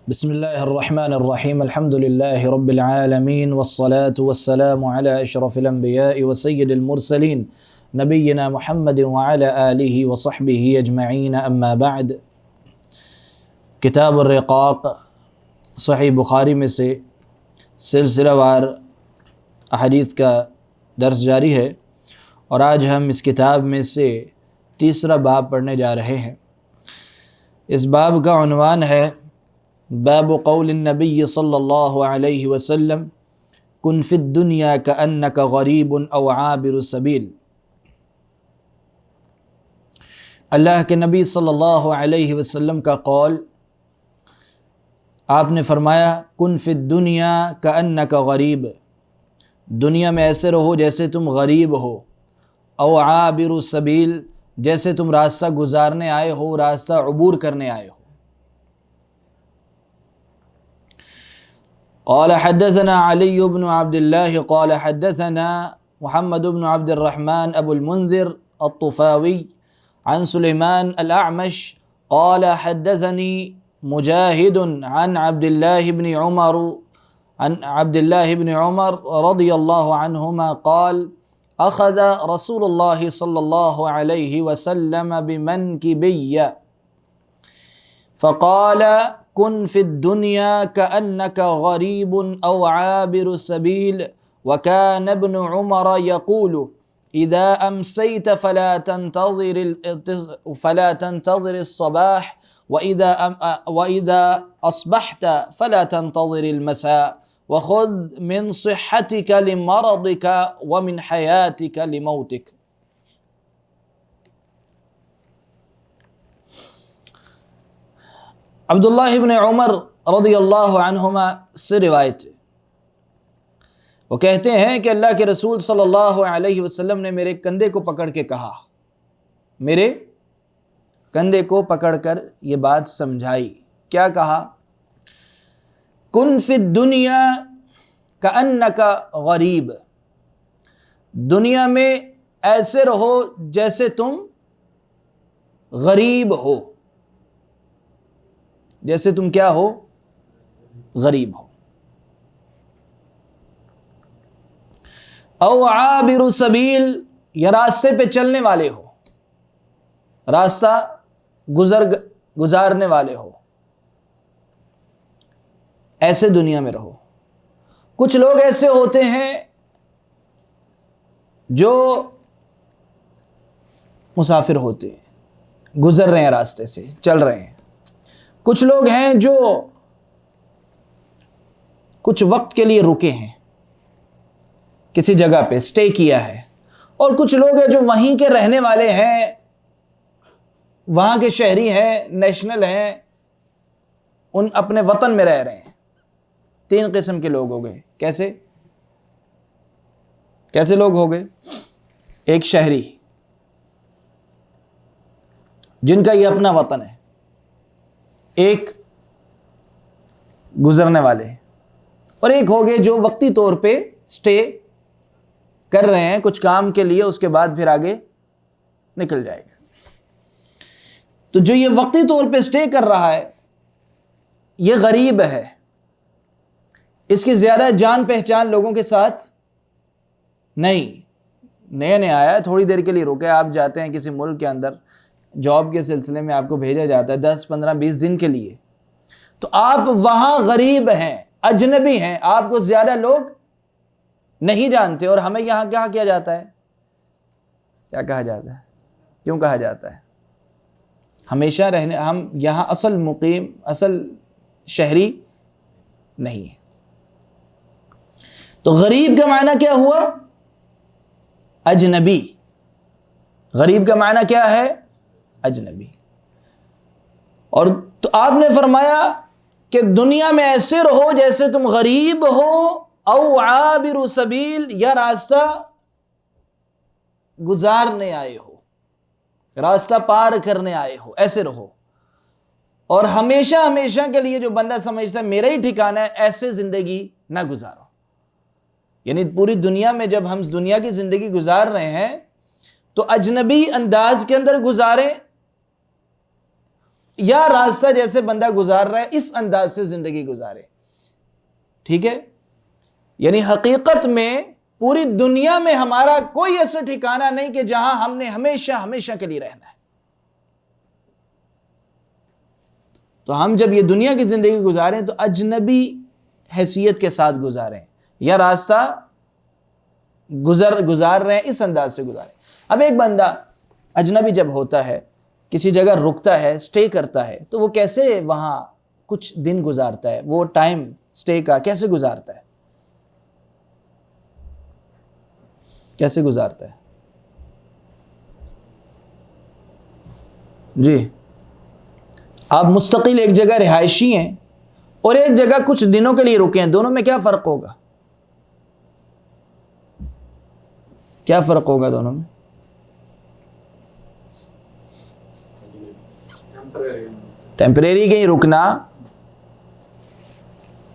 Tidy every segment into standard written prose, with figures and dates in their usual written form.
بسم اللہ الرحمن الرحیم الحمد للہ رب العالمین والصلاة والسلام علی اشرف الانبیاء وسید المرسلین نبینا محمد وعلی آلہ وصحبہ اجمعین اما بعد۔ کتاب الرقاق صحیح بخاری میں سے سلسلہ وار احادیث کا درس جاری ہے، اور آج ہم اس کتاب میں سے تیسرا باب پڑھنے جا رہے ہیں۔ اس باب کا عنوان ہے باب قول النبی صلی اللہ علیہ وسلم کن فی الدنیا کأنک غریب او عابر سبیل۔ اللہ کے نبی صلی اللہ علیہ وسلم کا قول، آپ نے فرمایا کن فی الدنیا کأنک غریب، دنیا میں ایسے رہو جیسے تم غریب ہو، او عابر سبیل، جیسے تم راستہ گزارنے آئے ہو، راستہ عبور کرنے آئے ہو۔ قال حدثنا علي بن عبد الله قال حدثنا محمد بن عبد الرحمن أبو المنذر الطفاوي عن سليمان الأعمش قال حدثني مجاهد عن عبد الله بن عمر رضي الله عنهما قال أخذ رسول الله صلى الله عليه وسلم بمنكبي فقال کن فی الدنیا کأنک غریب او عابر سبیل، وکان ابن عمر یقول اذا امسیت فلا تنتظر الصباح واذا اصبحت فلا تنتظر المساء وخذ من صحتک لمرضک ومن حیاتک لموتک۔ عبداللہ ابن عمر رضی اللہ عنہما سے روایت ہے، وہ کہتے ہیں کہ اللہ کے رسول صلی اللہ علیہ وسلم نے میرے کندھے کو پکڑ کے کہا، میرے کندھے کو پکڑ کر یہ بات سمجھائی۔ کیا کہا؟ کن فی الدنیا کأنک غریب، دنیا میں ایسے رہو جیسے تم غریب ہو، جیسے تم کیا ہو؟ غریب ہو۔ او عابر سبیل، یا راستے پہ چلنے والے ہو، راستہ گزارنے والے ہو، ایسے دنیا میں رہو۔ کچھ لوگ ایسے ہوتے ہیں جو مسافر ہوتے ہیں، گزر رہے ہیں راستے سے، چل رہے ہیں۔ کچھ لوگ ہیں جو کچھ وقت کے لیے رکے ہیں، کسی جگہ پہ سٹے کیا ہے، اور کچھ لوگ ہیں جو وہیں کے رہنے والے ہیں، وہاں کے شہری ہیں، نیشنل ہیں، ان اپنے وطن میں رہ رہے ہیں۔ تین قسم کے لوگ ہو گئے۔ کیسے لوگ ہو گئے؟ ایک شہری جن کا یہ اپنا وطن ہے، ایک گزرنے والے، اور ایک ہو گئے جو وقتی طور پہ سٹے کر رہے ہیں کچھ کام کے لیے، اس کے بعد پھر آگے نکل جائے گا۔ تو جو یہ وقتی طور پہ سٹے کر رہا ہے یہ غریب ہے، اس کی زیادہ جان پہچان لوگوں کے ساتھ نہیں، نیا آیا ہے، تھوڑی دیر کے لیے رکے۔ آپ جاتے ہیں کسی ملک کے اندر، جاب کے سلسلے میں آپ کو بھیجا جاتا ہے 10 15 20 دن کے لیے، تو آپ وہاں غریب ہیں، اجنبی ہیں، آپ کو زیادہ لوگ نہیں جانتے، اور ہمیں یہاں کیا کیا جاتا ہے؟ کیا کہا جاتا ہے؟ کیوں کہا جاتا ہے؟ ہمیشہ رہنے، ہم یہاں اصل مقیم، اصل شہری نہیں ہے۔ تو غریب کا معنی کیا ہوا؟ اجنبی۔ غریب کا معنی کیا ہے؟ اجنبی۔ اور تو آپ نے فرمایا کہ دنیا میں ایسے رہو جیسے تم غریب ہو، او عابر سبیل، یا راستہ گزارنے آئے ہو، راستہ پار کرنے آئے ہو، ایسے رہو۔ اور ہمیشہ کے لیے جو بندہ سمجھتا ہے میرا ہی ٹھکانہ ہے، ایسے زندگی نہ گزارو۔ یعنی پوری دنیا میں جب ہم دنیا کی زندگی گزار رہے ہیں تو اجنبی انداز کے اندر گزاریں، یا راستہ جیسے بندہ گزار رہا ہے اس انداز سے زندگی گزارے. ٹھیک ہے؟ یعنی حقیقت میں پوری دنیا میں ہمارا کوئی ایسا ٹھکانہ نہیں کہ جہاں ہم نے ہمیشہ ہمیشہ کے لیے رہنا ہے. تو ہم جب یہ دنیا کی زندگی گزاریں تو اجنبی حیثیت کے ساتھ گزاریں, یا راستہ گزار رہے ہیں اس انداز سے گزاریں. اب ایک بندہ اجنبی جب ہوتا ہے, کسی جگہ رکتا ہے, سٹے کرتا ہے, تو وہ کیسے وہاں کچھ دن گزارتا ہے, وہ ٹائم سٹے کا کیسے گزارتا ہے, کیسے گزارتا ہے؟ جی, آپ مستقل ایک جگہ رہائشی ہیں اور ایک جگہ کچھ دنوں کے لیے رکے ہیں, دونوں میں کیا فرق ہوگا؟ کیا فرق ہوگا دونوں میں؟ ٹیمپریری کہیں رکنا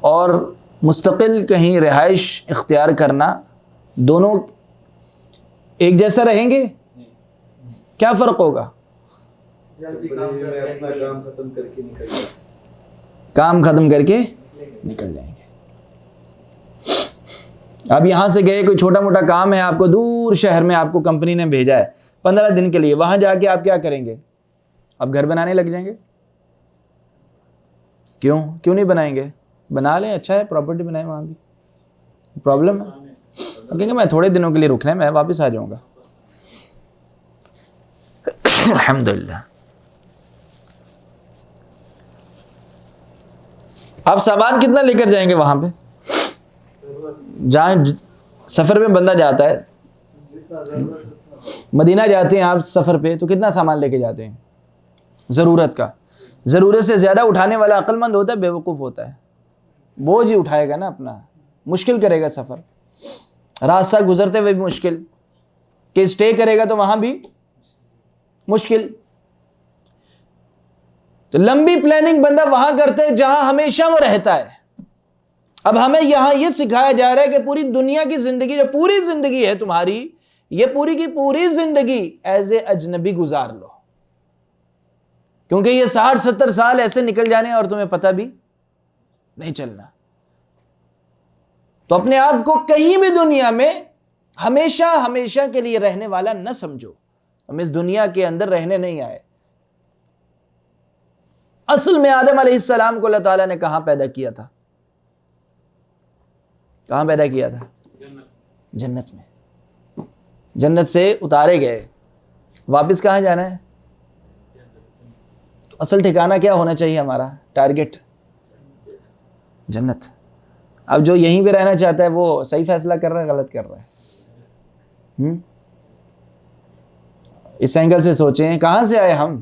اور مستقل کہیں رہائش اختیار کرنا, دونوں ایک جیسا رہیں گے؟ کیا فرق ہوگا؟ کام ختم کر کے نکل جائیں گے. آپ یہاں سے گئے, کوئی چھوٹا موٹا کام ہے آپ کو, دور شہر میں آپ کو کمپنی نے بھیجا ہے 15 دن کے لیے, وہاں جا کے آپ کیا کریں گے؟ آپ گھر بنانے لگ جائیں گے. کیوں نہیں بنائیں گے؟ بنا لیں, اچھا ہے, پراپرٹی بنائیں, وہاں بھی پرابلم ہے. کہیں گے میں تھوڑے دنوں کے لیے رکنا ہے, میں واپس آ جاؤں گا. الحمدللہ. آپ سامان کتنا لے کر جائیں گے وہاں پہ؟ جہاں سفر میں بندہ جاتا ہے, مدینہ جاتے ہیں آپ سفر پہ, تو کتنا سامان لے کے جاتے ہیں؟ ضرورت کا. ضرورت سے زیادہ اٹھانے والا عقل مند ہوتا ہے, بیوقوف ہوتا ہے. بوجھ ہی اٹھائے گا نا اپنا, مشکل کرے گا سفر, راستہ گزرتے ہوئے بھی مشکل, کہ اسٹے کرے گا تو وہاں بھی مشکل. تو لمبی پلاننگ بندہ وہاں کرتا ہے جہاں ہمیشہ وہ رہتا ہے. اب ہمیں یہاں یہ سکھایا جا رہا ہے کہ پوری دنیا کی زندگی, جو پوری زندگی ہے تمہاری, یہ پوری کی پوری زندگی ایز اے اجنبی گزار لو, کیونکہ یہ 60-70 سال ایسے نکل جانے اور تمہیں پتہ بھی نہیں چلنا. تو اپنے آپ کو کہیں بھی دنیا میں ہمیشہ ہمیشہ کے لیے رہنے والا نہ سمجھو. ہم اس دنیا کے اندر رہنے نہیں آئے. اصل میں آدم علیہ السلام کو اللہ تعالیٰ نے کہاں پیدا کیا تھا؟ کہاں پیدا کیا تھا؟ جنت میں. جنت سے اتارے گئے, واپس کہاں جانا ہے؟ تو اصل ٹھکانہ کیا ہونا چاہیے ہمارا ٹارگٹ؟ جنت. اب جو یہیں پہ رہنا چاہتا ہے وہ صحیح فیصلہ کر رہا ہے, غلط کر رہا ہے؟ اس اینگل سے سوچیں, کہاں سے آئے ہم؟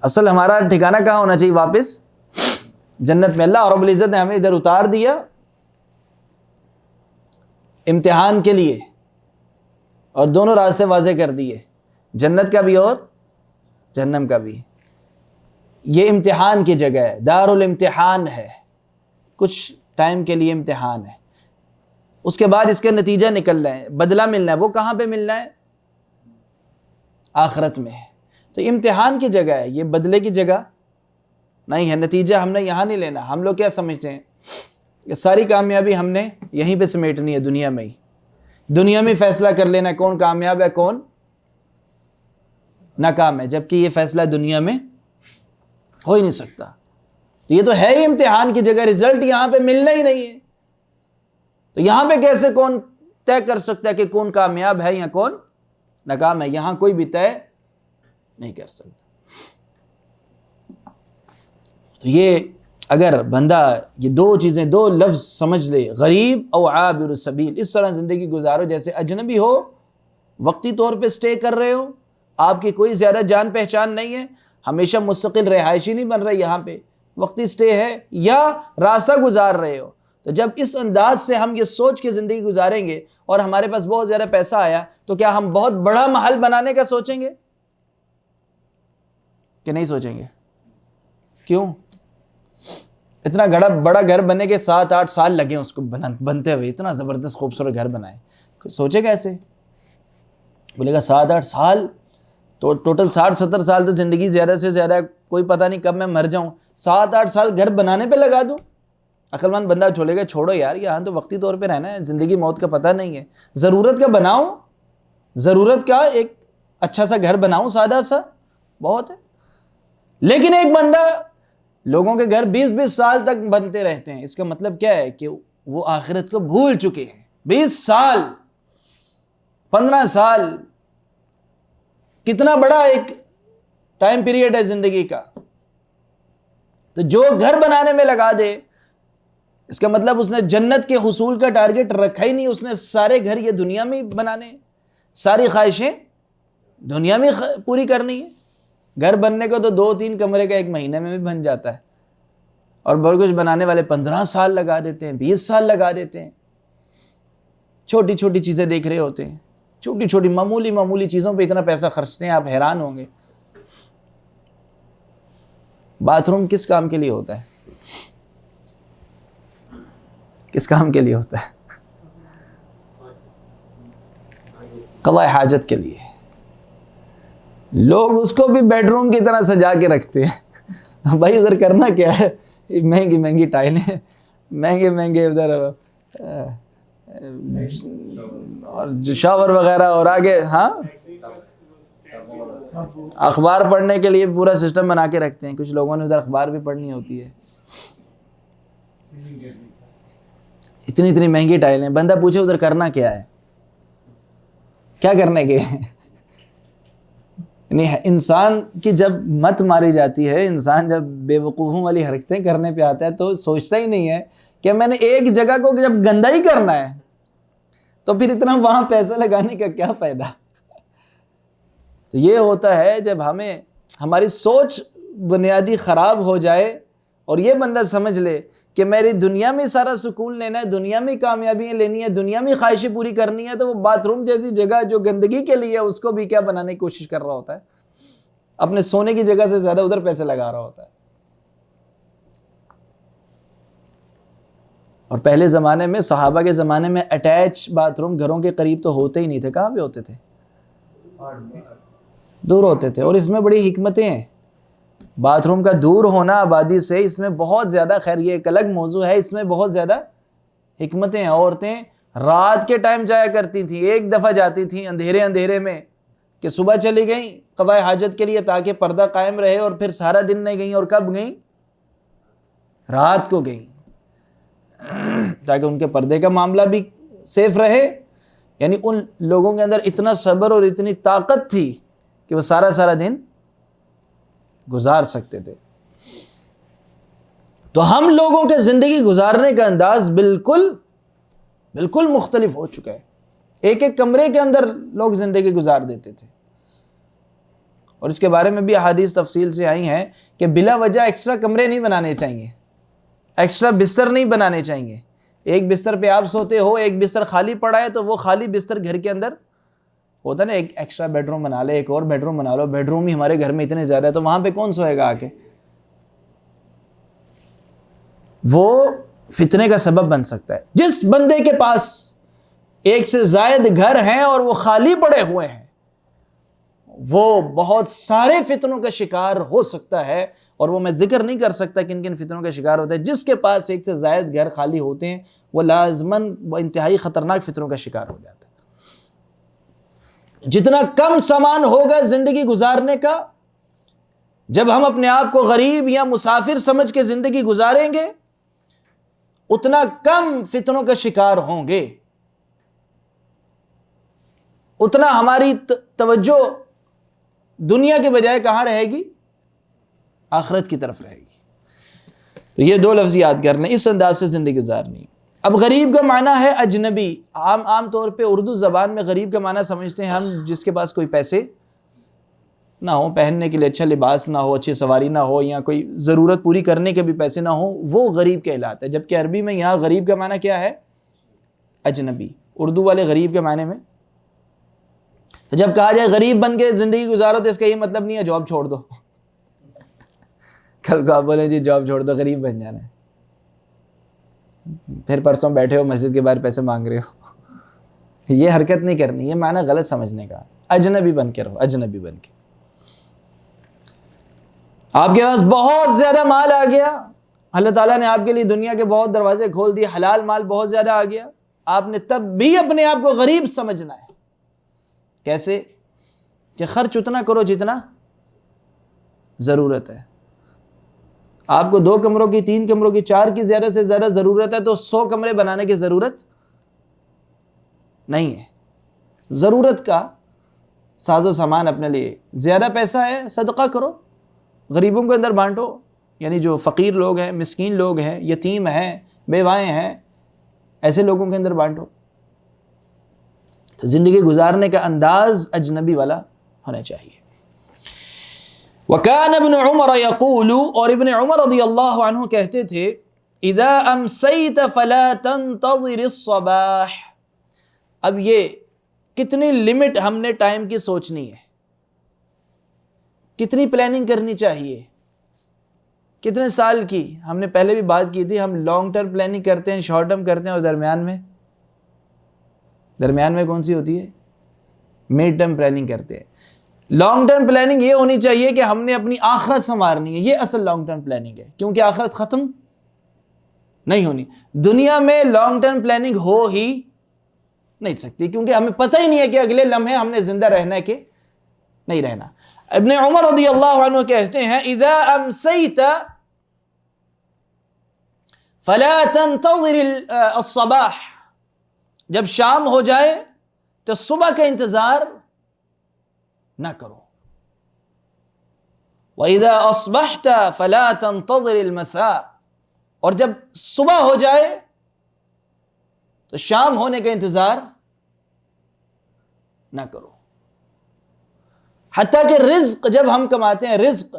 اصل ہمارا ٹھکانہ کہاں ہونا چاہیے؟ واپس جنت میں. اللہ رب العزت نے ہمیں ادھر اتار دیا امتحان کے لیے, اور دونوں راستے واضح کر دیے, جنت کا بھی اور جہنم کا بھی. یہ امتحان کی جگہ ہے, دار الامتحان ہے, کچھ ٹائم کے لیے امتحان ہے, اس کے بعد اس کے نتیجہ نکلنا ہے, بدلہ ملنا ہے. وہ کہاں پہ ملنا ہے؟ آخرت میں. تو امتحان کی جگہ ہے, یہ بدلے کی جگہ نہیں ہے. نتیجہ ہم نے یہاں نہیں لینا. ہم لوگ کیا سمجھتے ہیں کہ ساری کامیابی ہم نے یہیں پہ سمیٹنی ہے, دنیا میں ہی. دنیا میں فیصلہ کر لینا کون کامیاب ہے کون ناکام ہے, جبکہ یہ فیصلہ دنیا میں ہو ہی نہیں سکتا. تو یہ تو ہے ہی امتحان کی جگہ, رزلٹ یہاں پہ ملنا ہی نہیں ہے. تو یہاں پہ کیسے کون طے کر سکتا ہے کہ کون کامیاب ہے یا کون ناکام ہے؟ یہاں کوئی بھی طے نہیں کر سکتا. تو یہ اگر بندہ یہ دو چیزیں, دو لفظ سمجھ لے, غریب او عابر السبیل, اس طرح زندگی گزارو جیسے اجنبی ہو, وقتی طور پہ سٹے کر رہے ہو, آپ کی کوئی زیادہ جان پہچان نہیں ہے, ہمیشہ مستقل رہائشی نہیں بن رہے, یہاں پہ وقتی سٹے ہے, یا راستہ گزار رہے ہو. تو جب اس انداز سے ہم یہ سوچ کے زندگی گزاریں گے اور ہمارے پاس بہت زیادہ پیسہ آیا, تو کیا ہم بہت بڑا محل بنانے کا سوچیں گے کہ نہیں سوچیں گے؟ کیوں؟ اتنا بڑا گھر بنے کے 7-8 سال لگے اس کو بنتے ہوئے, اتنا زبردست خوبصورت گھر بنائے, سوچے گا ایسے؟ بولے گا 7-8 سال تو ٹوٹل 60-70 سال تو زندگی زیادہ سے زیادہ، کوئی پتہ نہیں کب میں مر جاؤں، 7-8 سال گھر بنانے پہ لگا دوں؟ عقل مند بندہ چھوڑے گا چھوڑو یار، یہاں تو وقتی طور پہ رہنا ہے، زندگی موت کا پتہ نہیں ہے، ضرورت کا بناؤ، ضرورت کا ایک اچھا سا گھر بناؤ، سادہ سا، بہت ہے۔ لیکن ایک بندہ لوگوں کے گھر 20-20 سال تک بنتے رہتے ہیں، اس کا مطلب کیا ہے کہ وہ آخرت کو بھول چکے ہیں۔ 20 سال، 15 سال کتنا بڑا ایک ٹائم پیریڈ ہے زندگی کا، تو جو گھر بنانے میں لگا دے، اس کا مطلب اس نے جنت کے حصول کا ٹارگٹ رکھا ہی نہیں، اس نے سارے گھر یہ دنیا میں بنانے، ساری خواہشیں دنیا میں پوری کرنی ہے۔ گھر بننے کو تو 2-3 کمرے کا 1 مہینے میں بھی بن جاتا ہے، اور بہت کچھ بنانے والے 15 سال لگا دیتے ہیں، 20 سال لگا دیتے ہیں، چھوٹی چھوٹی چیزیں دیکھ رہے ہوتے ہیں، چھوٹی چھوٹی معمولی چیزوں پہ اتنا پیسہ خرچتے ہیں، آپ حیران ہوں گے۔ باتھ روم کس کام کے لیے ہوتا ہے؟ کس کام کے لیے ہوتا ہے؟ قضاء حاجت کے لیے۔ لوگ اس کو بھی بیڈ روم کی طرح سجا کے رکھتے ہیں۔ بھائی ادھر کرنا کیا ہے؟ مہنگی مہنگی ٹائلیں، مہنگے ادھر اور شاور وغیرہ، اور آگے ہاں اخبار پڑھنے کے لیے پورا سسٹم بنا کے رکھتے ہیں۔ کچھ لوگوں نے ادھر اخبار بھی پڑھنی ہوتی ہے۔ اتنی مہنگی ٹائلیں، بندہ پوچھے ادھر کرنا کیا ہے؟ کیا کرنے کے؟ یعنی انسان کی جب مت ماری جاتی ہے، انسان جب بے وقوفوں والی حرکتیں کرنے پہ آتا ہے تو سوچتا ہی نہیں ہے کہ میں نے ایک جگہ کو جب گندا ہی کرنا ہے تو پھر اتنا وہاں پیسہ لگانے کا کیا فائدہ؟ تو یہ ہوتا ہے جب ہماری سوچ بنیادی خراب ہو جائے اور یہ بندہ سمجھ لے کہ میری دنیا میں سارا سکون لینا ہے، دنیا میں کامیابیاں لینی ہے، دنیا میں خواہشیں پوری کرنی ہے، تو وہ باتھ روم جیسی جگہ جو گندگی کے لیے اس کو بھی کیا بنانے کی کوشش کر رہا ہوتا ہے، اپنے سونے کی جگہ سے زیادہ ادھر پیسے لگا رہا ہوتا ہے۔ اور پہلے زمانے میں، صحابہ کے زمانے میں اٹیچ باتھ روم گھروں کے قریب تو ہوتے ہی نہیں تھے۔ کہاں پہ ہوتے تھے؟ دور ہوتے تھے۔ اور اس میں بڑی حکمتیں ہیں، باتھ روم کا دور ہونا آبادی سے، اس میں بہت زیادہ، خیر یہ ایک الگ موضوع ہے، اس میں بہت زیادہ حکمتیں ہیں۔ عورتیں رات کے ٹائم جایا کرتی تھیں، ایک دفعہ جاتی تھیں اندھیرے میں، کہ صبح چلی گئیں قضاء حاجت کے لیے تاکہ پردہ قائم رہے، اور پھر سارا دن نہیں گئیں، اور کب گئیں؟ رات کو گئیں، تاکہ ان کے پردے کا معاملہ بھی سیف رہے۔ یعنی ان لوگوں کے اندر اتنا صبر اور اتنی طاقت تھی کہ وہ سارا دن گزار سکتے تھے۔ تو ہم لوگوں کے زندگی گزارنے کا انداز بالکل مختلف ہو چکا ہے۔ ایک کمرے کے اندر لوگ زندگی گزار دیتے تھے، اور اس کے بارے میں بھی احادیث تفصیل سے آئی ہیں کہ بلا وجہ ایکسٹرا کمرے نہیں بنانے چاہیے، ایکسٹرا بستر نہیں بنانے چاہیے۔ ایک بستر پہ آپ سوتے ہو، ایک بستر خالی پڑا ہے، تو وہ خالی بستر گھر کے اندر ہوتا نا، ایک ایکسٹرا بیڈ روم بنا لے، ایک اور بیڈ روم بنا لو۔ بیڈ روم ہی ہمارے گھر میں اتنے زیادہ ہے تو وہاں پہ کون سوئے گا آ کے؟ وہ فتنے کا سبب بن سکتا ہے۔ جس بندے کے پاس ایک سے زائد گھر ہیں اور وہ خالی پڑے ہوئے ہیں، وہ بہت سارے فتنوں کا شکار ہو سکتا ہے، اور وہ میں ذکر نہیں کر سکتا کن کن فتنوں کا شکار ہوتا ہے۔ جس کے پاس ایک سے زائد گھر خالی ہوتے ہیں وہ لازماً وہ انتہائی خطرناک فتنوں کا شکار ہو جاتا ہے۔ جتنا کم سامان ہوگا زندگی گزارنے کا، جب ہم اپنے آپ کو غریب یا مسافر سمجھ کے زندگی گزاریں گے، اتنا کم فتنوں کا شکار ہوں گے، اتنا ہماری توجہ دنیا کے بجائے کہاں رہے گی؟ آخرت کی طرف رہے گی۔ تو یہ 2 لفظ یاد کر لیں، اس انداز سے زندگی گزارنی۔ اب غریب کا معنی ہے اجنبی۔ عام طور پہ اردو زبان میں غریب کا معنی سمجھتے ہیں ہم جس کے پاس کوئی پیسے نہ ہو، پہننے کے لیے اچھا لباس نہ ہو، اچھی سواری نہ ہو، یا کوئی ضرورت پوری کرنے کے بھی پیسے نہ ہو، وہ غریب کہلاتا ہے۔ جبکہ عربی میں یہاں غریب کا معنی کیا ہے؟ اجنبی۔ اردو والے غریب کے معنی میں، تو جب کہا جائے غریب بن کے زندگی گزارو تو اس کا یہ مطلب نہیں ہے جاب چھوڑ دو۔ کل کو آپ بولیں جی جاب چھوڑ دو، غریب بن جانا ہے، پھر پرسوں بیٹھے ہو مسجد کے باہر پیسے مانگ رہے ہو۔ یہ حرکت نہیں کرنی، یہ معنی غلط سمجھنے کا۔ اجنبی بن کے رہو، اجنبی بن کے۔ آپ کے پاس بہت زیادہ مال آ گیا، اللہ تعالیٰ نے آپ کے لیے دنیا کے بہت دروازے کھول دیے، حلال مال بہت زیادہ آ گیا، آپ نے تب بھی اپنے آپ کو غریب سمجھنا ہے۔ کیسے؟ کہ خرچ اتنا کرو جتنا ضرورت ہے۔ آپ کو 2 کمروں کی، 3 کمروں کی، 4 کی زیادہ سے زیادہ ضرورت ہے تو 100 کمرے بنانے کی ضرورت نہیں ہے۔ ضرورت کا ساز و سامان اپنے لیے، زیادہ پیسہ ہے صدقہ کرو، غریبوں کے اندر بانٹو، یعنی جو فقیر لوگ ہیں، مسکین لوگ ہیں، یتیم ہیں، بیوائیں ہیں، ایسے لوگوں کے اندر بانٹو۔ تو زندگی گزارنے کا انداز اجنبی والا ہونا چاہیے۔ وَكَانَ ابْنُ عُمَرَ يَقُولُ، اور ابن عمر رضی اللہ عنہ کہتے تھے، اِذَا أَمْسَيْتَ فَلَا تَنْتَظِرِ الصَّبَاحِ۔ اب یہ کتنی لمٹ ہم نے ٹائم کی سوچنی ہے، کتنی پلاننگ کرنی چاہیے، کتنے سال کی؟ ہم نے پہلے بھی بات کی تھی، ہم لانگ ٹرم پلاننگ کرتے ہیں، شارٹ ٹرم کرتے ہیں، اور درمیان میں کون سی ہوتی ہے؟ مڈ ٹرم پلاننگ کرتے ہیں۔ لانگ ٹرم پلاننگ یہ ہونی چاہیے کہ ہم نے اپنی آخرت سنوارنی ہے، یہ اصل لانگ ٹرم پلاننگ ہے، کیونکہ آخرت ختم نہیں ہونی۔ دنیا میں لانگ ٹرم پلاننگ ہو ہی نہیں سکتی، کیونکہ ہمیں پتہ ہی نہیں ہے کہ اگلے لمحے ہم نے زندہ رہنا ہے کہ نہیں رہنا۔ ابن عمر رضی اللہ عنہ کہتے ہیں، اذا امسیت فلا تنتظر الصباح، جب شام ہو جائے تو صبح کا انتظار نہ کرو۔ وَإِذَا أَصْبَحْتَ فَلَا تَنْتَظِرِ الْمَسَاءَ، اور جب صبح ہو جائے تو شام ہونے کا انتظار نہ کرو۔ حتیٰ کہ رزق جب ہم کماتے ہیں، رزق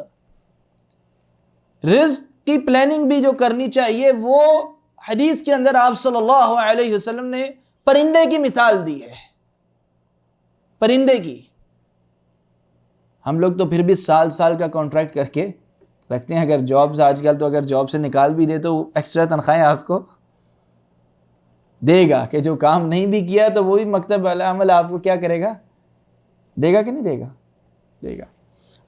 کی پلاننگ بھی جو کرنی چاہیے، وہ حدیث کے اندر آپ صلی اللہ علیہ وسلم نے پرندے کی مثال دی ہے، پرندے کی۔ ہم لوگ تو پھر بھی سال کا کانٹریکٹ کر کے رکھتے ہیں، اگر جابز آج کل تو اگر جاب سے نکال بھی دے تو ایکسٹرا تنخواہیں آپ کو دے گا، کہ جو کام نہیں بھی کیا تو وہی مکتب والا عمل آپ کو کیا کرے گا؟ دے گا کہ نہیں دے گا؟ دے گا۔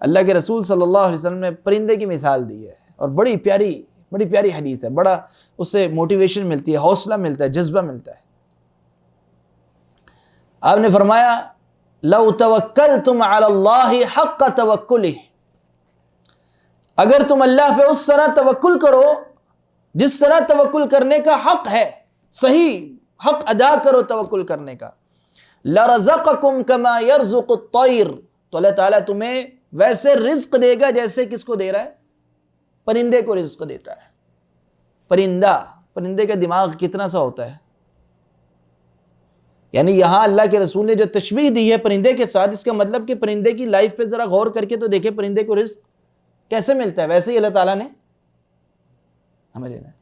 اللہ کے رسول صلی اللہ علیہ وسلم نے پرندے کی مثال دی ہے، اور بڑی پیاری حدیث ہے، بڑا اس سے موٹیویشن ملتی ہے، حوصلہ ملتا ہے، جذبہ ملتا ہے۔ آپ نے فرمایا، لو توکلتم علی اللہ حق توکلہ، اگر تم اللہ پہ اس طرح توکل کرو جس طرح توکل کرنے کا حق ہے، صحیح حق ادا کرو توکل کرنے کا، لرزقکم کما یرزق الطیر، تو اللہ تعالیٰ تمہیں ویسے رزق دے گا جیسے کس کو دے رہا ہے؟ پرندے کو رزق دیتا ہے۔ پرندے کا دماغ کتنا سا ہوتا ہے؟ یعنی یہاں اللہ کے رسول نے جو تشبیہ دی ہے پرندے کے ساتھ، اس کا مطلب کہ پرندے کی لائف پہ ذرا غور کر کے تو دیکھیں پرندے کو رزق کیسے ملتا ہے، ویسے ہی اللہ تعالیٰ نے ہمیں دینا ہے۔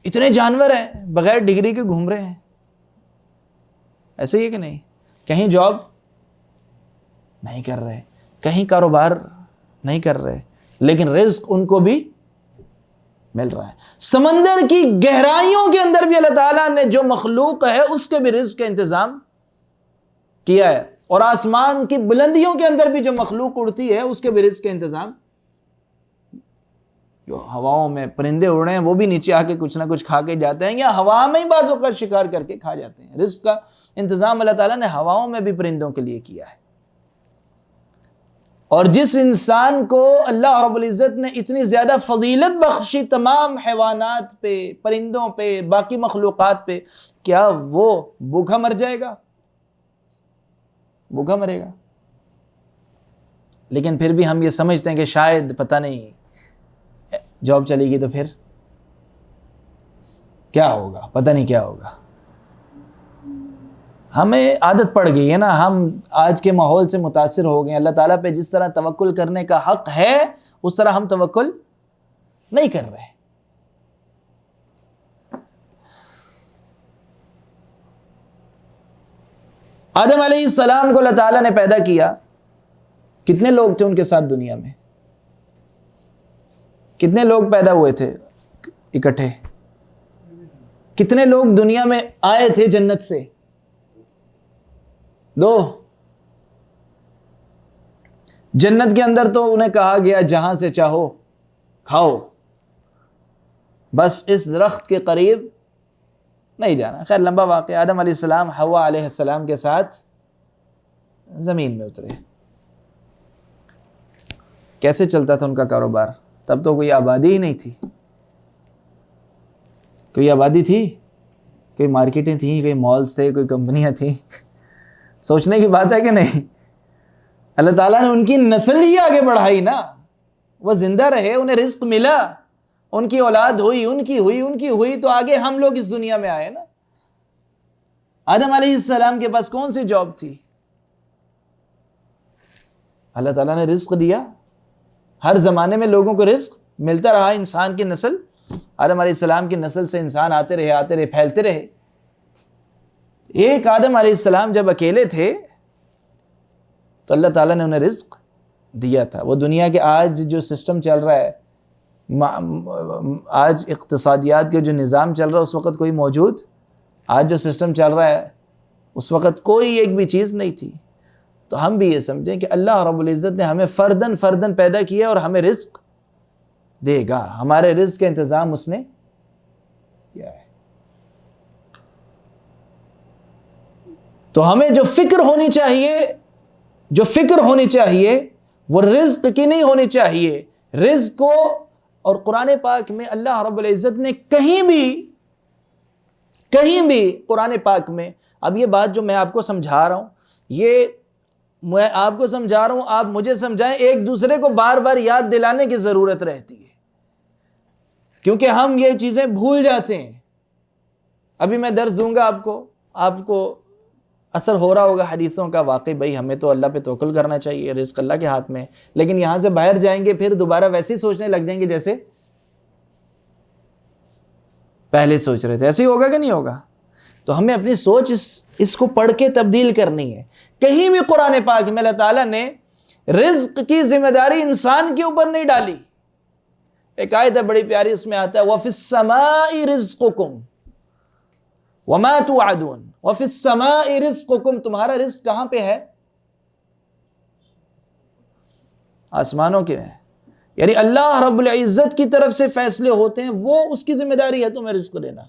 اتنے جانور ہیں بغیر ڈگری کے گھوم رہے ہیں، ایسے ہی ہے کہ نہیں؟ کہیں جاب نہیں کر رہے، کہیں کاروبار نہیں کر رہے، لیکن رزق ان کو بھی مل رہا ہے۔ سمندر کی گہرائیوں کے اندر بھی اللہ تعالیٰ نے جو مخلوق ہے اس کے بھی رزق کا انتظام کیا ہے، اور آسمان کی بلندیوں کے اندر بھی جو مخلوق اڑتی ہے اس کے بھی رزق کا انتظام۔ جو ہواؤں میں پرندے اڑ رہے ہیں وہ بھی نیچے آ کے کچھ نہ کچھ کھا کے جاتے ہیں، یا ہوا میں ہی بعض اوقات شکار کر کے کھا جاتے ہیں۔ رزق کا انتظام اللہ تعالیٰ نے ہواؤں میں بھی پرندوں کے لیے کیا ہے۔ اور جس انسان کو اللہ رب العزت نے اتنی زیادہ فضیلت بخشی تمام حیوانات پہ، پرندوں پہ، باقی مخلوقات پہ، کیا وہ بھوکا مر جائے گا؟ بھوکا مرے گا؟ لیکن پھر بھی ہم یہ سمجھتے ہیں کہ شاید پتہ نہیں جاب چلے گی تو پھر کیا ہوگا، پتہ نہیں کیا ہوگا۔ ہمیں عادت پڑ گئی ہے نا، ہم آج کے ماحول سے متاثر ہو گئے ہیں۔ اللہ تعالیٰ پہ جس طرح توکل کرنے کا حق ہے اس طرح ہم توکل نہیں کر رہے۔ آدم علیہ السلام کو اللہ تعالیٰ نے پیدا کیا، کتنے لوگ تھے ان کے ساتھ دنیا میں؟ کتنے لوگ پیدا ہوئے تھے اکٹھے؟ کتنے لوگ دنیا میں آئے تھے جنت سے؟ 2۔ جنت کے اندر تو انہیں کہا گیا جہاں سے چاہو کھاؤ، بس اس درخت کے قریب نہیں جانا. خیر لمبا واقعہ. آدم علیہ السلام حوا علیہ السلام کے ساتھ زمین میں اترے. کیسے چلتا تھا ان کا کاروبار؟ تب تو کوئی آبادی ہی نہیں تھی. کوئی آبادی تھی؟ کوئی مارکیٹیں تھیں، کوئی مالز تھے، کوئی کمپنیاں تھیں؟ سوچنے کی بات ہے کہ نہیں؟ اللہ تعالیٰ نے ان کی نسل ہی آگے بڑھائی نا. وہ زندہ رہے، انہیں رزق ملا، ان کی اولاد ہوئی، ان کی ہوئی تو آگے ہم لوگ اس دنیا میں آئے نا. آدم علیہ السلام کے پاس کون سی جاب تھی؟ اللہ تعالیٰ نے رزق دیا. ہر زمانے میں لوگوں کو رزق ملتا رہا. انسان کی نسل، آدم علیہ السلام کی نسل سے انسان آتے رہے، پھیلتے رہے. ایک آدم علیہ السلام جب اکیلے تھے تو اللہ تعالیٰ نے انہیں رزق دیا تھا. وہ دنیا کے آج جو سسٹم چل رہا ہے، آج اقتصادیات کے جو نظام چل رہا ہے، اس وقت کوئی موجود، آج جو سسٹم چل رہا ہے اس وقت کوئی ایک بھی چیز نہیں تھی. تو ہم بھی یہ سمجھیں کہ اللہ رب العزت نے ہمیں فرداً پیدا کیا اور ہمیں رزق دے گا. ہمارے رزق کا انتظام اس نے کیا ہے. تو ہمیں جو فکر ہونی چاہیے وہ رزق کی نہیں ہونی چاہیے. رزق کو، اور قرآن پاک میں اللہ رب العزت نے کہیں بھی قرآن پاک میں، اب یہ بات جو میں آپ کو سمجھا رہا ہوں، یہ میں آپ کو سمجھا رہا ہوں، آپ مجھے سمجھائیں، ایک دوسرے کو بار بار یاد دلانے کی ضرورت رہتی ہے، کیونکہ ہم یہ چیزیں بھول جاتے ہیں. ابھی میں درس دوں گا آپ کو اثر ہو رہا ہوگا حدیثوں کا، واقعی بھائی ہمیں تو اللہ پہ توکل کرنا چاہیے، رزق اللہ کے ہاتھ میں. لیکن یہاں سے باہر جائیں گے پھر دوبارہ ویسے ہی سوچنے لگ جائیں گے جیسے پہلے سوچ رہے تھے. ایسے ہی ہوگا کہ نہیں ہوگا؟ تو ہمیں اپنی سوچ اس کو پڑھ کے تبدیل کرنی ہے. کہیں بھی قرآن پاک میں اللہ تعالیٰ نے رزق کی ذمہ داری انسان کے اوپر نہیں ڈالی. ایک آیت ہے بڑی پیاری، اس میں آتا ہے وَفِي السَّمَاءِ رِزْقُكُمْ وَمَا تُوعَدُونَ. وَفِي السَّمَاءِ رِزْقُكُمْ، تمہارا رزق کہاں پہ ہے؟ آسمانوں کے ہیں. یعنی اللہ رب العزت کی طرف سے فیصلے ہوتے ہیں، وہ اس کی ذمہ داری ہے تمہیں رزق دینا.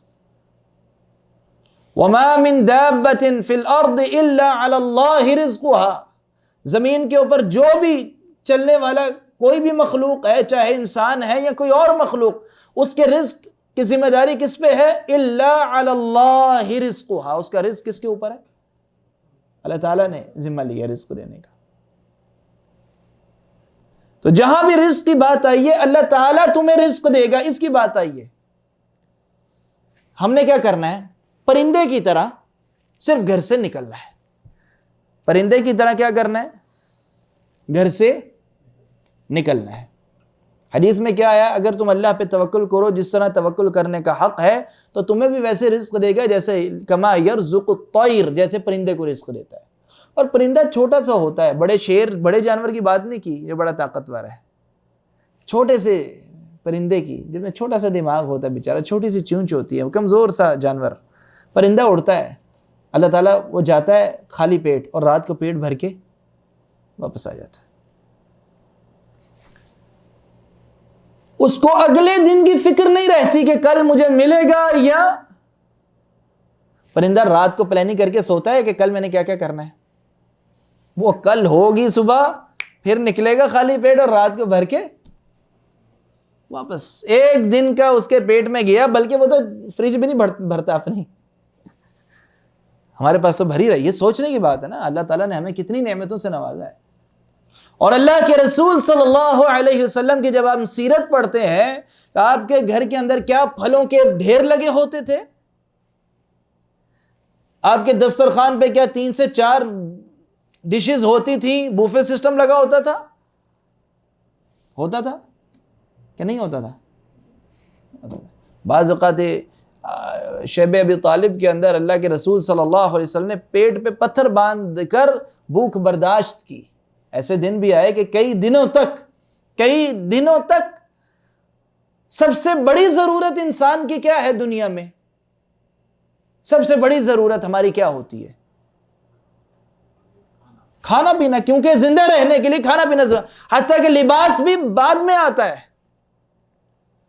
وَمَا مِن دَابَّةٍ فِي الْأَرْضِ إِلَّا عَلَى اللَّهِ رِزْقُهَا. زمین کے اوپر جو بھی چلنے والا کوئی بھی مخلوق ہے، چاہے انسان ہے یا کوئی اور مخلوق، اس کے رزق کی ذمہ داری کس پہ ہے؟ إِلَّا عَلَى اللَّهِ رِزْقُهَا. اس کا رزق کس کے اوپر ہے؟ اللہ تعالیٰ نے ذمہ لیا رزق دینے کا. تو جہاں بھی رزق کی بات آئی ہے، اللہ تعالیٰ تمہیں رزق دے گا، اس کی بات آئی ہے. ہم نے کیا کرنا ہے؟ پرندے کی طرح صرف گھر سے نکلنا ہے. پرندے کی طرح کیا کرنا ہے؟ گھر سے نکلنا ہے. حدیث میں کیا آیا؟ اگر تم اللہ پہ توکل کرو، جس طرح توکل کرنے کا حق ہے، تو تمہیں بھی ویسے رزق دے گا جیسے کما یرزق الطیر، جیسے پرندے کو رزق دیتا ہے. اور پرندہ چھوٹا سا ہوتا ہے، بڑے شیر، بڑے جانور کی بات نہیں کی، یہ بڑا طاقتور ہے. چھوٹے سے پرندے کی، جس میں چھوٹا سا دماغ ہوتا ہے بیچارہ، چھوٹی سی چونچ ہوتی ہے، کمزور سا جانور. پرندہ اڑتا ہے، اللہ تعالیٰ وہ جاتا ہے خالی پیٹ اور رات کو پیٹ بھر کے واپس آ جاتا ہے. اس کو اگلے دن کی فکر نہیں رہتی کہ کل مجھے ملے گا، یا پرندہ رات کو پلاننگ کر کے سوتا ہے کہ کل میں نے کیا کیا کرنا ہے. وہ کل ہوگی صبح، پھر نکلے گا خالی پیٹ اور رات کو بھر کے واپس. ایک دن کا اس کے پیٹ میں گیا، بلکہ وہ تو فریج بھی نہیں بھرتا اپنی. ہمارے پاس تو بھری رہی ہے. سوچنے کی بات ہے نا، اللہ تعالیٰ نے ہمیں کتنی نعمتوں سے نوازا ہے. اور اللہ کے رسول صلی اللہ علیہ وسلم کی جب آپ سیرت پڑھتے ہیں تو آپ کے گھر کے اندر کیا پھلوں کے ڈھیر لگے ہوتے تھے. آپ کے دسترخوان پہ کیا 3 سے 4 ڈشز ہوتی تھیں، بوفے سسٹم لگا ہوتا تھا کہ نہیں ہوتا تھا؟ بعض اوقات شیب ابی طالب کے اندر اللہ کے رسول صلی اللہ علیہ وسلم نے پیٹ پہ پتھر باندھ کر بھوک برداشت کی. ایسے دن بھی آئے کہ کئی دنوں تک سب سے بڑی ضرورت انسان کی کیا ہے دنیا میں؟ سب سے بڑی ضرورت ہماری کیا ہوتی ہے؟ کھانا پینا. کیونکہ زندہ رہنے کے لیے کھانا پینا ضرورت، حتیٰ کہ لباس بھی بعد میں آتا ہے.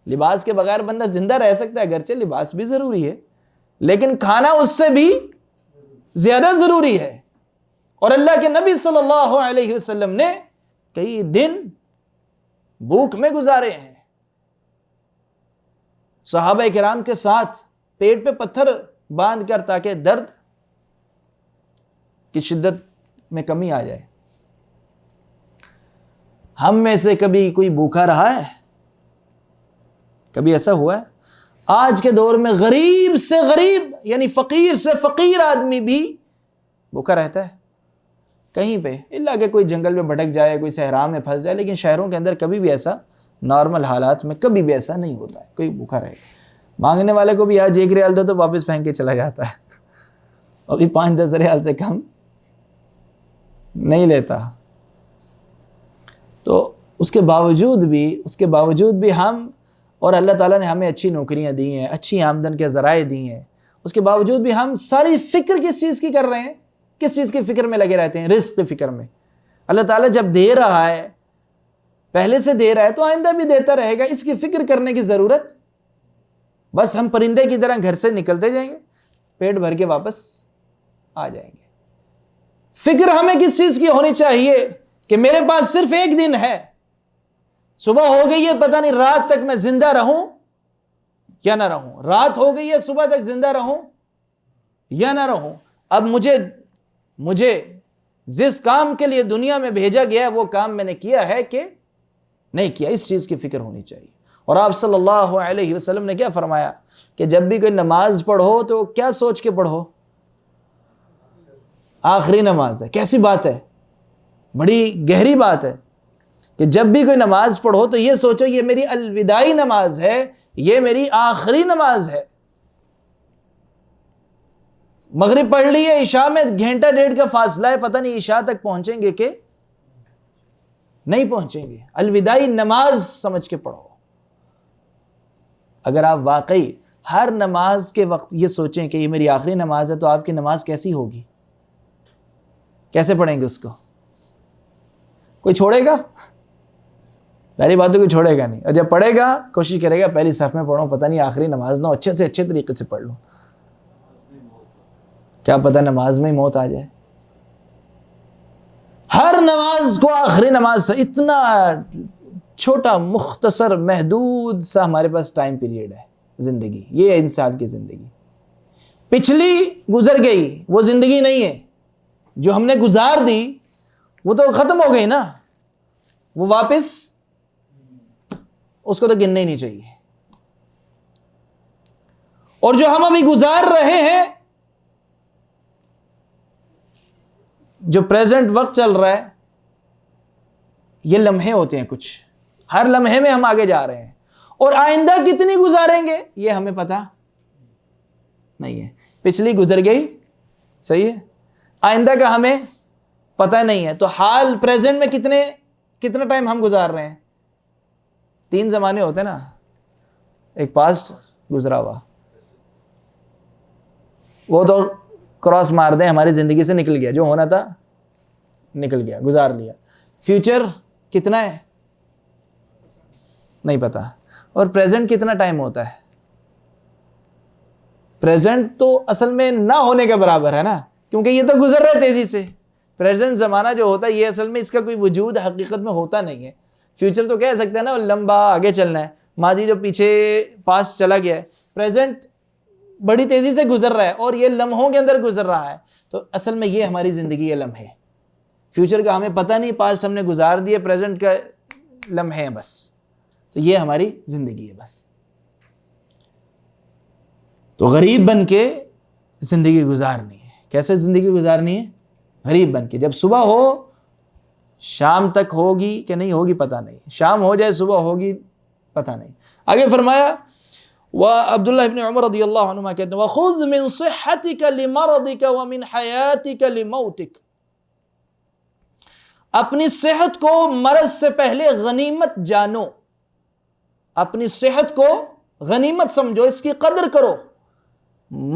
لباس کے بغیر بندہ زندہ رہ سکتا ہے، اگرچہ لباس بھی ضروری ہے، لیکن کھانا اس سے بھی زیادہ ضروری ہے۔ اور اللہ کے نبی صلی اللہ علیہ وسلم نے کئی دن بھوک میں گزارے ہیں، صحابہ کرام کے ساتھ پیٹ پہ پتھر باندھ کر، تاکہ درد کی شدت میں کمی آ جائے۔ ہم میں سے کبھی کوئی بھوکا رہا ہے؟ کبھی ایسا ہوا ہے؟ آج کے دور میں غریب سے غریب یعنی فقیر سے فقیر آدمی بھی بھوکا رہتا ہے کہیں پہ، اللہ کہ کوئی جنگل میں بھٹک جائے، کوئی صحرا میں پھنس جائے، لیکن شہروں کے اندر کبھی بھی ایسا، نارمل حالات میں کبھی بھی ایسا نہیں ہوتا ہے کوئی بھوکا رہے گا۔ مانگنے والے کو بھی آج 1 ریال دو تو واپس پھینک کے چلا جاتا ہے، ابھی 5-10 ریال سے کم نہیں لیتا۔ تو اس کے باوجود بھی ہم، اور اللہ تعالیٰ نے ہمیں اچھی نوکریاں دی ہیں، اچھی آمدن کے ذرائع دی ہیں، اس کے باوجود بھی ہم ساری فکر کس چیز کی کر رہے ہیں؟ کس چیز کی فکر میں لگے رہتے ہیں؟ رزق کی فکر میں۔ اللہ تعالیٰ جب دے رہا ہے، پہلے سے دے رہا ہے تو آئندہ بھی دیتا رہے گا، اس کی فکر کرنے کی ضرورت، بس ہم پرندے کی طرح گھر سے نکلتے جائیں گے، پیٹ بھر کے واپس آ جائیں گے۔ فکر ہمیں کس چیز کی ہونی چاہیے کہ میرے پاس صرف ایک دن ہے، صبح ہو گئی ہے، پتہ نہیں رات تک میں زندہ رہوں یا نہ رہوں، رات ہو گئی ہے، صبح تک زندہ رہوں یا نہ رہوں، اب مجھے جس کام کے لیے دنیا میں بھیجا گیا ہے وہ کام میں نے کیا ہے کہ نہیں کیا، اس چیز کی فکر ہونی چاہیے۔ اور آپ صلی اللہ علیہ وسلم نے کیا فرمایا کہ جب بھی کوئی نماز پڑھو تو کیا سوچ کے پڑھو؟ آخری نماز ہے۔ کیسی بات ہے، بڑی گہری بات ہے کہ جب بھی کوئی نماز پڑھو تو یہ سوچو یہ میری الوداعی نماز ہے، یہ میری آخری نماز ہے۔ مغرب پڑھ لی ہے، عشاء میں 1.5 کا فاصلہ ہے، پتہ نہیں عشاء تک پہنچیں گے کہ نہیں پہنچیں گے، الوداعی نماز سمجھ کے پڑھو۔ اگر آپ واقعی ہر نماز کے وقت یہ سوچیں کہ یہ میری آخری نماز ہے تو آپ کی نماز کیسی ہوگی؟ کیسے پڑھیں گے اس کو؟ کوئی چھوڑے گا؟ پہلی بات تو کوئی چھوڑے گا نہیں، اور جب پڑھے گا کوشش کرے گا پہلی صف میں پڑھوں، پتہ نہیں آخری نماز نہ ہو، اچھے سے اچھے طریقے سے پڑھ لوں، کیا پتہ نماز میں ہی موت آ جائے۔ ہر نماز کو آخری نماز سے، اتنا چھوٹا مختصر محدود سا ہمارے پاس ٹائم پیریڈ ہے زندگی، یہ ہے انسان کی زندگی۔ پچھلی گزر گئی، وہ زندگی نہیں ہے، جو ہم نے گزار دی وہ تو ختم ہو گئی نا، وہ واپس اس کو تو گننا ہی نہیں چاہیے۔ اور جو ہم ابھی گزار رہے ہیں، جو پریزنٹ وقت چل رہا ہے، یہ لمحے ہوتے ہیں کچھ، ہر لمحے میں ہم آگے جا رہے ہیں، اور آئندہ کتنی گزاریں گے یہ ہمیں پتہ نہیں ہے۔ پچھلی گزر گئی، صحیح ہے، آئندہ کا ہمیں پتہ نہیں ہے، تو حال پریزنٹ میں کتنا ٹائم ہم گزار رہے ہیں؟ 3 زمانے ہوتے ہیں نا، ایک پاسٹ گزرا ہوا، وہ تو کراس مار دیں، ہماری زندگی سے نکل گیا، جو ہونا تھا نکل گیا، گزار لیا۔ فیوچر کتنا ہے نہیں پتا، اور پریزنٹ کتنا ٹائم ہوتا ہے؟ پریزنٹ تو اصل میں نہ ہونے کے برابر ہے نا، کیونکہ یہ تو گزر رہا ہے تیزی سے۔ پریزنٹ زمانہ جو ہوتا ہے یہ اصل میں اس کا کوئی وجود حقیقت میں ہوتا نہیں ہے۔ فیوچر تو کہہ سکتے ہیں نا، لمبا آگے چلنا ہے، ماضی جو پیچھے پاس چلا گیا ہے، پریزنٹ بڑی تیزی سے گزر رہا ہے اور یہ لمحوں کے اندر گزر رہا ہے، تو اصل میں یہ ہماری زندگی ہے لمحے۔ فیوچر کا ہمیں پتہ نہیں، پاسٹ ہم نے گزار دیے، پریزنٹ کا لمحے ہیں بس، تو یہ ہماری زندگی ہے بس۔ تو غریب بن کے زندگی گزارنی ہے۔ کیسے زندگی گزارنی ہے؟ غریب بن کے، جب صبح ہو شام تک ہوگی کہ نہیں ہوگی پتہ نہیں، شام ہو جائے صبح ہوگی پتہ نہیں۔ آگے فرمایا، عبداللہ ابن عمر رضی اللہ عنہما کہتے ہیں وَخُذْ مِن صِحَّتِكَ لِمَرَضِكَ وَمِنْ حَيَاتِكَ لِمَوْتِكَ، اپنی صحت کو مرض سے پہلے غنیمت جانو، اپنی صحت کو غنیمت سمجھو، اس کی قدر کرو۔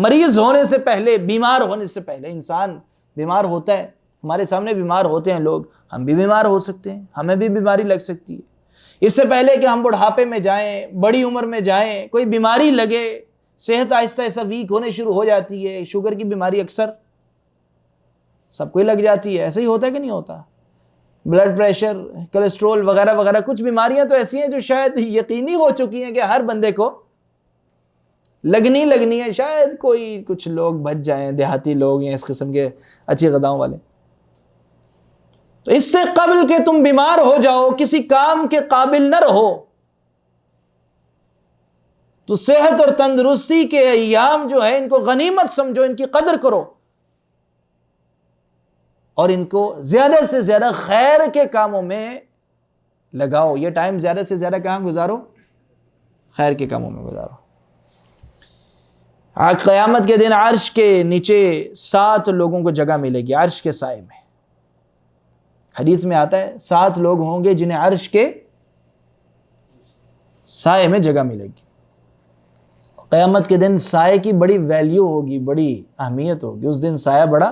مریض ہونے سے پہلے، بیمار ہونے سے پہلے، انسان بیمار ہوتا ہے، ہمارے سامنے بیمار ہوتے ہیں لوگ، ہم بھی بیمار ہو سکتے ہیں، ہمیں بھی بیماری لگ سکتی ہے، اس سے پہلے کہ ہم بڑھاپے میں جائیں، بڑی عمر میں جائیں، کوئی بیماری لگے، صحت آہستہ آہستہ ویک ہونے شروع ہو جاتی ہے. شوگر کی بیماری اکثر سب کو ہی لگ جاتی ہے، ایسا ہی ہوتا ہے کہ نہیں ہوتا؟ بلڈ پریشر، کولیسٹرول وغیرہ وغیرہ، کچھ بیماریاں تو ایسی ہیں جو شاید یقینی ہو چکی ہیں کہ ہر بندے کو لگنی ہے. شاید کوئی کچھ لوگ بچ جائیں، دیہاتی لوگ یا اس قسم کے اچھی غذاؤں والے. تو اس سے قبل کہ تم بیمار ہو جاؤ، کسی کام کے قابل نہ رہو، تو صحت اور تندرستی کے ایام جو ہے ان کو غنیمت سمجھو، ان کی قدر کرو اور ان کو زیادہ سے زیادہ خیر کے کاموں میں لگاؤ. یہ ٹائم زیادہ سے زیادہ کہاں گزارو؟ خیر کے کاموں میں گزارو. قیامت کے دن عرش کے نیچے 7 لوگوں کو جگہ ملے گی عرش کے سائے میں. حدیث میں آتا ہے 7 لوگ ہوں گے جنہیں عرش کے سائے میں جگہ ملے گی. قیامت کے دن سائے کی بڑی ویلیو ہوگی، بڑی اہمیت ہوگی. اس دن سایہ بڑا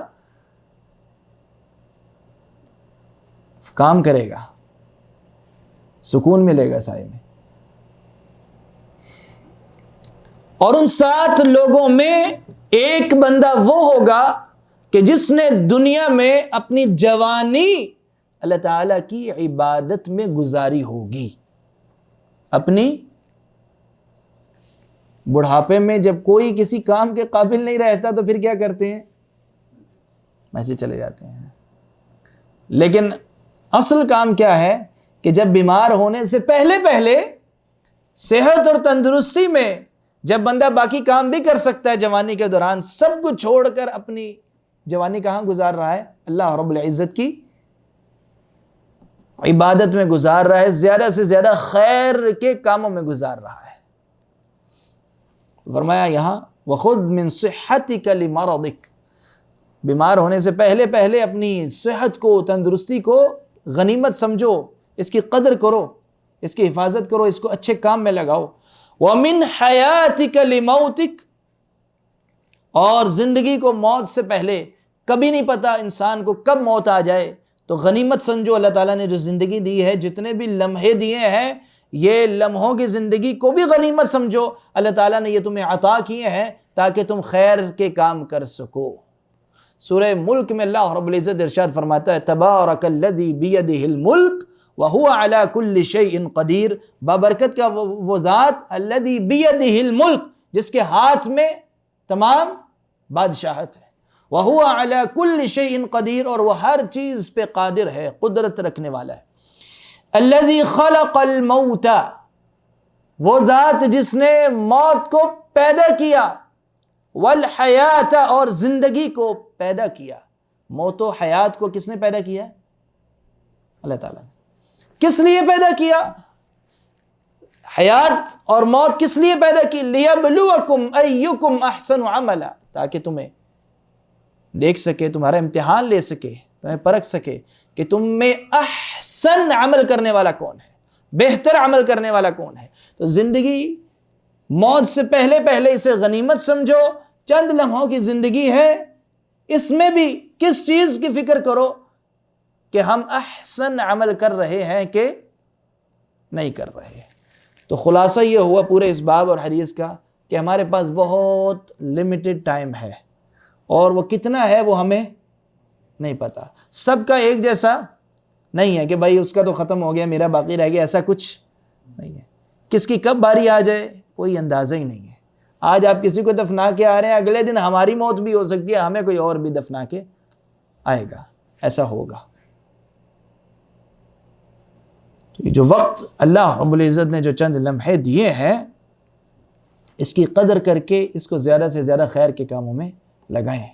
کام کرے گا، سکون ملے گا سائے میں. اور ان 7 لوگوں میں ایک بندہ وہ ہوگا کہ جس نے دنیا میں اپنی جوانی اللہ تعالیٰ کی عبادت میں گزاری ہوگی. اپنی بڑھاپے میں جب کوئی کسی کام کے قابل نہیں رہتا تو پھر کیا کرتے ہیں؟ مسجد چلے جاتے ہیں. لیکن اصل کام کیا ہے کہ جب بیمار ہونے سے پہلے صحت اور تندرستی میں جب بندہ باقی کام بھی کر سکتا ہے جوانی کے دوران، سب کچھ چھوڑ کر اپنی جوانی کہاں گزار رہا ہے؟ اللہ رب العزت کی عبادت میں گزار رہا ہے، زیادہ سے زیادہ خیر کے کاموں میں گزار رہا ہے. فرمایا یہاں وَخُذْ مِن صِحَّتِكَ لِمَرَضِكَ، بیمار ہونے سے پہلے اپنی صحت کو، تندرستی کو غنیمت سمجھو، اس کی قدر کرو، اس کی حفاظت کرو، اس کو اچھے کام میں لگاؤ. وَمِنْ حَيَاتِكَ لِمَوْتِكَ، اور زندگی کو موت سے پہلے، کبھی نہیں پتا انسان کو کب موت آ جائے، تو غنیمت سمجھو اللہ تعالیٰ نے جو زندگی دی ہے، جتنے بھی لمحے دیے ہیں، یہ لمحوں کی زندگی کو بھی غنیمت سمجھو. اللہ تعالیٰ نے یہ تمہیں عطا کیے ہیں تاکہ تم خیر کے کام کر سکو. سورہ ملک میں اللہ رب العزت ارشاد فرماتا ہے تبارک الذی بیدہ الملک وہو علی کل شیء قدیر، بابرکت کا وہ ذات الذی بیدہ الملک، جس کے ہاتھ میں تمام بادشاہت ہے، وہو علی کل شیء قدیر، اور وہ ہر چیز پہ قادر ہے، قدرت رکھنے والا ہے. الذی خلق الموت، وہ ذات جس نے موت کو پیدا کیا، والحیات، اور زندگی کو پیدا کیا. موت و حیات کو کس نے پیدا کیا؟ اللہ تعالیٰ نے. کس لیے پیدا کیا؟ حیات اور موت کس لیے پیدا کی؟ لیبلوکم ایکم احسن عملا، تاکہ تمہیں دیکھ سکے، تمہارا امتحان لے سکے، تمہیں پرکھ سکے کہ تم میں احسن عمل کرنے والا کون ہے، بہتر عمل کرنے والا کون ہے. تو زندگی موت سے پہلے اسے غنیمت سمجھو. چند لمحوں کی زندگی ہے، اس میں بھی کس چیز کی فکر کرو کہ ہم احسن عمل کر رہے ہیں کہ نہیں کر رہے. تو خلاصہ یہ ہوا پورے اس باب اور حدیث کا کہ ہمارے پاس بہت لمیٹڈ ٹائم ہے، اور وہ کتنا ہے وہ ہمیں نہیں پتا. سب کا ایک جیسا نہیں ہے کہ بھائی اس کا تو ختم ہو گیا، میرا باقی رہ گیا، ایسا کچھ نہیں ہے. کس کی کب باری آ جائے کوئی اندازہ ہی نہیں ہے. آج آپ کسی کو دفنا کے آ رہے ہیں، اگلے دن ہماری موت بھی ہو سکتی ہے، ہمیں کوئی اور بھی دفنا کے آئے گا، ایسا ہوگا. تو یہ جو وقت اللہ رب العزت نے جو چند لمحے دیے ہیں، اس کی قدر کر کے اس کو زیادہ سے زیادہ خیر کے کاموں میں لگائیں.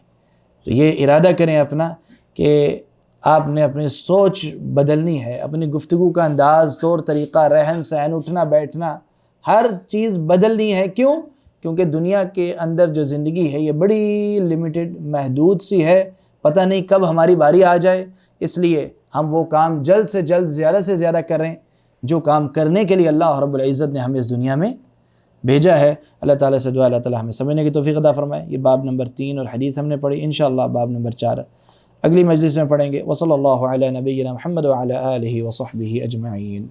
تو یہ ارادہ کریں اپنا کہ آپ نے اپنی سوچ بدلنی ہے، اپنی گفتگو کا انداز، طور طریقہ، رہن سہن، اٹھنا بیٹھنا، ہر چیز بدلنی ہے. کیوں؟ کیونکہ دنیا کے اندر جو زندگی ہے یہ بڑی لمیٹڈ، محدود سی ہے، پتہ نہیں کب ہماری باری آ جائے. اس لیے ہم وہ کام جلد سے جلد، زیادہ سے زیادہ کریں جو کام کرنے کے لیے اللہ رب العزت نے ہمیں اس دنیا میں بھیجا ہے. اللہ تعالیٰ سے دعا اللہ تعالیٰ ہمیں سمجھنے کی توفیق عطا فرمائے. یہ باب نمبر 3 اور حدیث ہم نے پڑھی. انشاءاللہ باب نمبر 4 اگلی مجلس میں پڑھیں گے. وصلی اللہ علی نبینا محمد وعلی آلہ وصحبہ اجمعین.